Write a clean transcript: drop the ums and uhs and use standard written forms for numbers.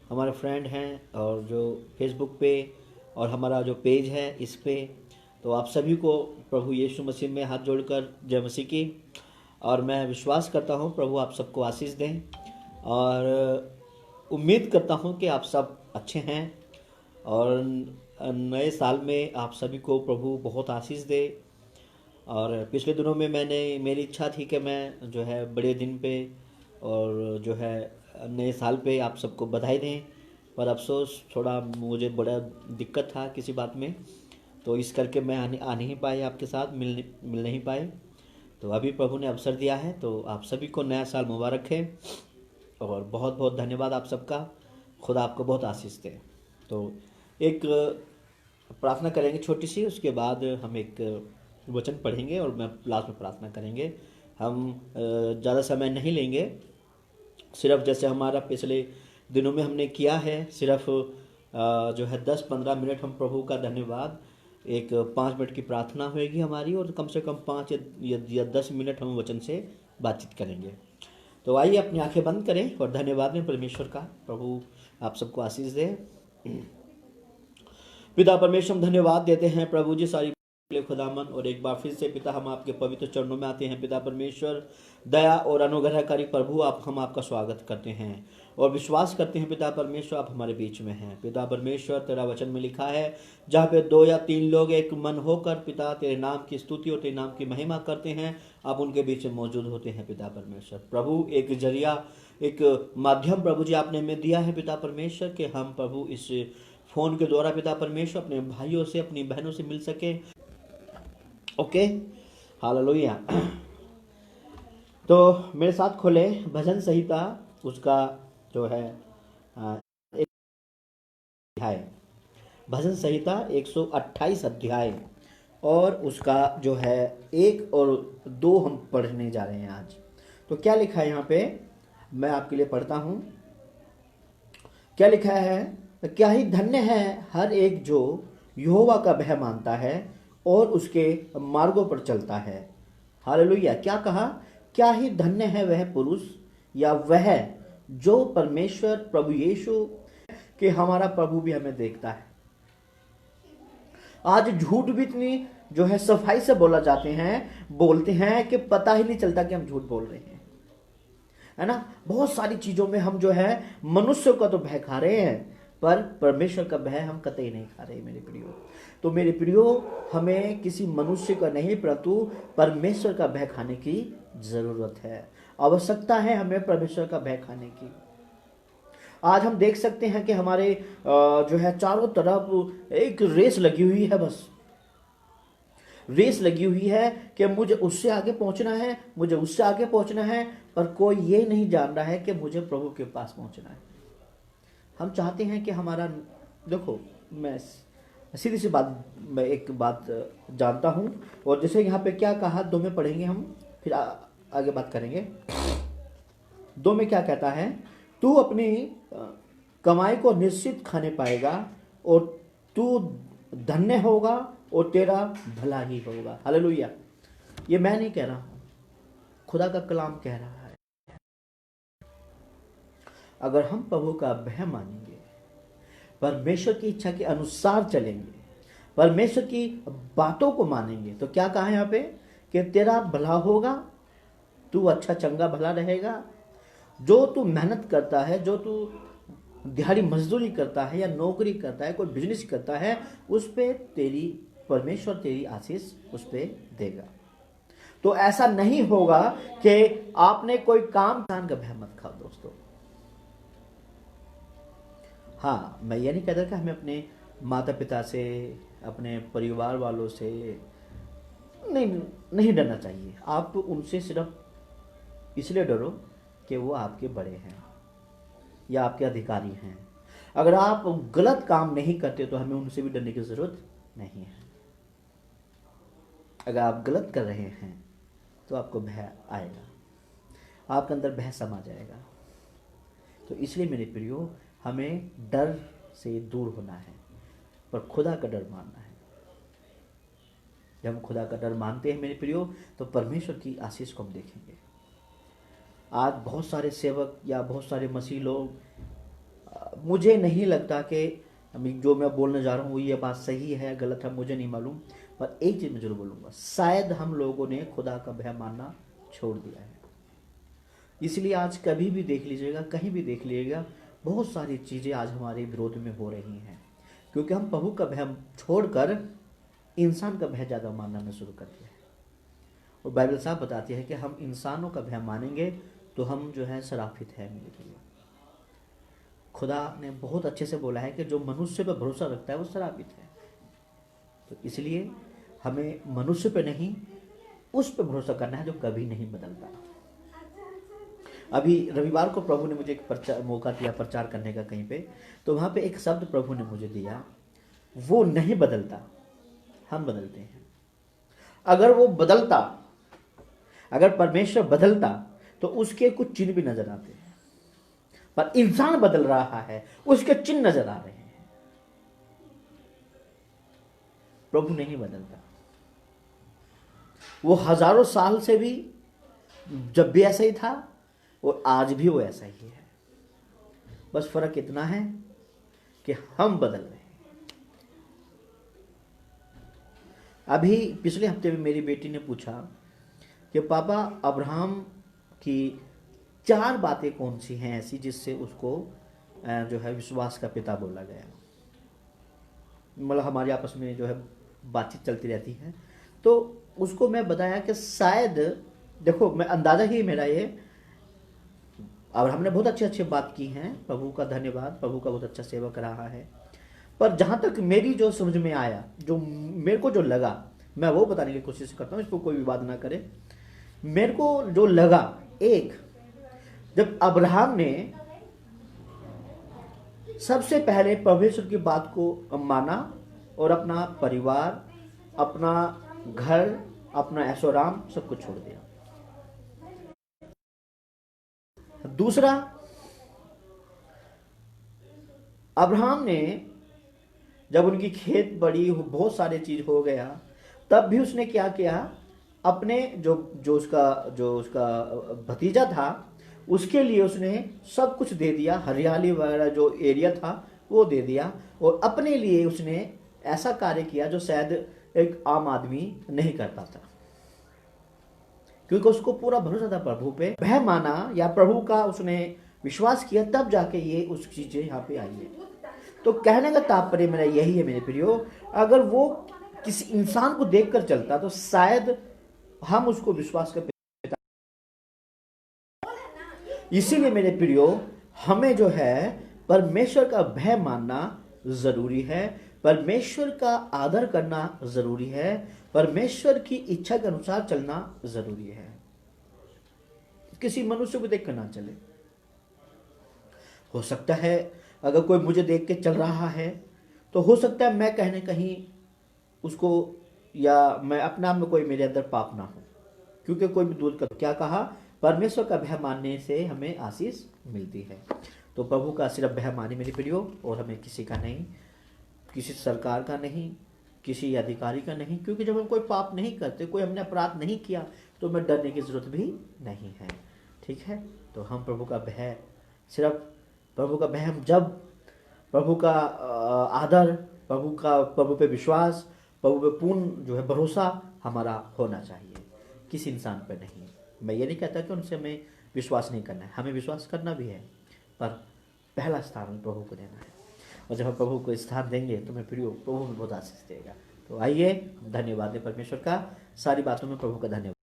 हमारे फ्रेंड हैं और जो फेसबुक पे और हमारा जो पेज है इस पे, तो आप सभी को प्रभु यीशु मसीह में हाथ जोड़कर जय मसीह की। और मैं विश्वास करता हूँ प्रभु आप सबको आशीष दें और उम्मीद करता हूँ कि आप सब अच्छे हैं और नए साल में आप सभी को प्रभु बहुत आशीष दे। और पिछले दिनों में मेरी इच्छा थी कि मैं जो है बड़े दिन पे और जो है नए साल पे आप सबको बधाई दें, पर अफसोस थोड़ा मुझे बड़ा दिक्कत था किसी बात में, तो इस करके मैं आ नहीं पाए, आपके साथ मिल नहीं पाए। तो अभी प्रभु ने अवसर दिया है, तो आप सभी को नया साल मुबारक है और बहुत बहुत धन्यवाद आप सबका। खुदा आपको बहुत आशीष दे। तो एक प्रार्थना करेंगे छोटी सी, उसके बाद हम एक वचन पढ़ेंगे और मैं लास्ट में प्रार्थना करेंगे। हम ज़्यादा समय नहीं लेंगे, सिर्फ जैसे हमारा पिछले दिनों में हमने किया है, सिर्फ जो है 10-15 मिनट हम प्रभु का धन्यवाद, एक 5 मिनट की प्रार्थना होएगी हमारी और कम से कम 5 या 10 मिनट हम वचन से बातचीत करेंगे। तो आइए अपनी आंखें बंद करें और धन्यवाद दें परमेश्वर का। प्रभु आप सबको आशीष दे। पिता परमेश्वर हम धन्यवाद देते हैं प्रभु जी सारी खुदामन, और एक बार फिर से पिता हम आपके पवित्र चरणों में आते हैं। पिता परमेश्वर दया और अनुग्रहकारी प्रभु हम आपका स्वागत करते हैं और विश्वास करते हैं पिता परमेश्वर आप हमारे बीच में हैं। पिता परमेश्वर तेरा वचन में लिखा है, जहाँ पे 2 या 3 लोग एक मन होकर पिता तेरे नाम की स्तुति और तेरे नाम की महिमा करते हैं, आप उनके बीच में मौजूद होते हैं। पिता परमेश्वर प्रभु एक जरिया, एक माध्यम प्रभु जी आपने हमें दिया है पिता परमेश्वर कि हम प्रभु इस फोन के द्वारा पिता परमेश्वर अपने भाइयों से अपनी बहनों से मिल सके। Okay, hallelujah. तो मेरे साथ खोले भजन संहिता, उसका जो है एक अध्याय, भजन संहिता 128 अध्याय, और उसका जो है 1 और 2 हम पढ़ने जा रहे हैं आज। तो क्या लिखा है यहाँ पे, मैं आपके लिए पढ़ता हूँ। क्या लिखा है, क्या ही धन्य है हर एक जो यहोवा का भय मानता है और उसके मार्गों पर चलता है। हालेलुया। क्या कहा, क्या ही धन्य है वह पुरुष या वह जो परमेश्वर प्रभु यीशु कि हमारा प्रभु भी हमें देखता है। आज झूठ भी इतनी जो है सफाई से बोलते हैं कि पता ही नहीं चलता कि हम झूठ बोल रहे हैं, है ना। बहुत सारी चीजों में हम जो है मनुष्य का तो भय खा रहे हैं, पर परमेश्वर का भय हम कतई नहीं खा रहे मेरे प्रियो। तो मेरे प्रियो, हमें किसी मनुष्य का नहीं परंतु परमेश्वर का भय खाने की जरूरत है, आवश्यकता है हमें परमेश्वर का भय खाने की। आज हम देख सकते हैं कि हमारे जो है चारों तरफ एक रेस लगी हुई है, बस रेस लगी हुई है कि मुझे उससे आगे पहुंचना है, मुझे उससे आगे पहुंचना है, पर कोई ये नहीं जान रहा है कि मुझे प्रभु के पास पहुंचना है। हम चाहते हैं कि हमारा, देखो मैं सीधी सी बात, मैं एक बात जानता हूं, और जैसे यहाँ पे क्या कहा, 2 में पढ़ेंगे हम, फिर आगे बात करेंगे। 2 में क्या कहता है, तू अपनी कमाई को निश्चित खाने पाएगा और तू धन्य होगा और तेरा भला ही होगा। हालेलुया। ये मैं नहीं कह रहा हूं, खुदा का कलाम कह रहा है। अगर हम प्रभु का भय मानेंगे, परमेश्वर की इच्छा के अनुसार चलेंगे, परमेश्वर की बातों को मानेंगे, तो क्या कहा यहाँ पे कि तेरा भला होगा, तू अच्छा चंगा भला रहेगा। जो तू मेहनत करता है, जो तू दिहाड़ी मजदूरी करता है या नौकरी करता है, कोई बिजनेस करता है, उस पे तेरी परमेश्वर तेरी आशीष उस पे देगा। तो ऐसा नहीं होगा कि आपने कोई काम का भय मत खाओ दोस्तों। हाँ, मैं ये नहीं कहता कि हमें अपने माता पिता से, अपने परिवार वालों से नहीं डरना चाहिए। आप उनसे सिर्फ इसलिए डरो कि वो आपके बड़े हैं या आपके अधिकारी हैं। अगर आप गलत काम नहीं करते तो हमें उनसे भी डरने की जरूरत नहीं है। अगर आप गलत कर रहे हैं तो आपको भय आएगा, आपके अंदर भय समा जाएगा। तो इसलिए मेरे प्रियो, हमें डर से दूर होना है, पर खुदा का डर मानना है। जब हम खुदा का डर मानते हैं मेरे प्रियो, तो परमेश्वर की आशीष को हम देखेंगे। आज बहुत सारे सेवक या बहुत सारे मसीह लोग मुझे नहीं लगता कि अभी जो मैं बोलने जा रहा हूँ ये बात सही है गलत है मुझे नहीं मालूम, पर एक चीज़ मैं जरूर बोलूँगा, शायद हम लोगों ने खुदा का भय मानना छोड़ दिया है। इसलिए आज कभी भी देख लीजिएगा, कहीं भी देख लीजिएगा, बहुत सारी चीज़ें आज हमारे विरोध में हो रही हैं, क्योंकि हम प्रभु का भय छोड़कर इंसान का भय ज़्यादा मानना शुरू कर दिया है। और बाइबल साहब बताती है कि हम इंसानों का भय मानेंगे तो हम जो है शराफित है मेरे लिए। खुदा ने बहुत अच्छे से बोला है कि जो मनुष्य पर भरोसा रखता है वो शराफित है। तो इसलिए हमें मनुष्य पे नहीं, उस पर भरोसा करना है जो कभी नहीं बदलता। अभी रविवार को प्रभु ने मुझे एक मौका दिया प्रचार करने का कहीं पे, तो वहाँ पे एक शब्द प्रभु ने मुझे दिया, वो नहीं बदलता, हम बदलते हैं। अगर वो बदलता, अगर परमेश्वर बदलता तो उसके कुछ चिन्ह भी नजर आते हैं, पर इंसान बदल रहा है, उसके चिन्ह नजर आ रहे हैं। प्रभु नहीं बदलता, वो हजारों साल से भी जब भी ऐसा ही था और आज भी वो ऐसा ही है। बस फर्क इतना है कि हम बदल रहे हैं। अभी पिछले हफ्ते में मेरी बेटी ने पूछा कि पापा अब्राहम की 4 बातें कौन सी हैं ऐसी जिससे उसको जो है विश्वास का पिता बोला गया। मतलब हमारे आपस में जो है बातचीत चलती रहती है, तो उसको मैं बताया कि शायद देखो, मैं अंदाजा ही मेरा ये, और हमने बहुत अच्छे अच्छे बात की हैं, प्रभु का धन्यवाद, प्रभु का बहुत अच्छा सेवक रहा है, पर जहां तक मेरी जो समझ में आया, जो मेरे को जो लगा, मैं वो बताने की कोशिश करता हूँ, इसको कोई विवाद ना करे। मेरे को जो लगा, एक, जब अब्राहम ने सबसे पहले परमेश्वर की बात को माना और अपना परिवार, अपना घर, अपना ऐशोराम सब कुछ छोड़ दिया। दूसरा, अब्राहम ने जब उनकी खेत बड़ी, बहुत सारे चीज हो गया, तब भी उसने क्या किया, अपने जो उसका भतीजा था उसके लिए उसने सब कुछ दे दिया, हरियाली वगैरह जो एरिया था वो दे दिया, और अपने लिए उसने ऐसा कार्य किया जो शायद एक आम आदमी नहीं कर पाता, क्योंकि उसको पूरा भरोसा था प्रभु पे, भय माना या प्रभु का उसने विश्वास किया, तब जाके ये उस चीजें यहाँ पे आई है। तो कहने का तात्पर्य मेरा यही है मेरे प्रियो, अगर वो किसी इंसान को देखकर चलता तो शायद हम उसको विश्वास कर, इसीलिए मेरे प्रियो हमें जो है परमेश्वर का भय मानना जरूरी है, परमेश्वर का आदर करना जरूरी है, परमेश्वर की इच्छा के अनुसार चलना जरूरी है। किसी मनुष्य को देखकर ना चले। हो सकता है अगर कोई मुझे देख के चल रहा है तो हो सकता है मैं कहीं कहीं उसको, या मैं अपने आप में कोई मेरे अंदर पाप ना हो, क्योंकि कोई भी दूर कर, क्या कहा, परमेश्वर का भय मानने से हमें आशीष मिलती है। तो प्रभु का सिर्फ भय माने मेरे प्रियो, और हमें किसी का नहीं, किसी सरकार का नहीं, किसी अधिकारी का नहीं, क्योंकि जब हम कोई पाप नहीं करते, कोई हमने अपराध नहीं किया, तो हमें डरने की जरूरत भी नहीं है। ठीक है, तो हम प्रभु का भय, सिर्फ प्रभु का भय, हम जब प्रभु का आदर, प्रभु पे विश्वास, प्रभु पे पूर्ण जो है भरोसा हमारा होना चाहिए, किसी इंसान पर नहीं। मैं ये नहीं कहता कि उनसे हमें विश्वास नहीं करना है, हमें विश्वास करना भी है, पर पहला स्थान प्रभु को देना है। और जब हम प्रभु को स्थान देंगे तो मैं प्रियो प्रभु में बहुत आशीष देगा। तो आइए धन्यवाद दें परमेश्वर का, सारी बातों में प्रभु का धन्यवाद।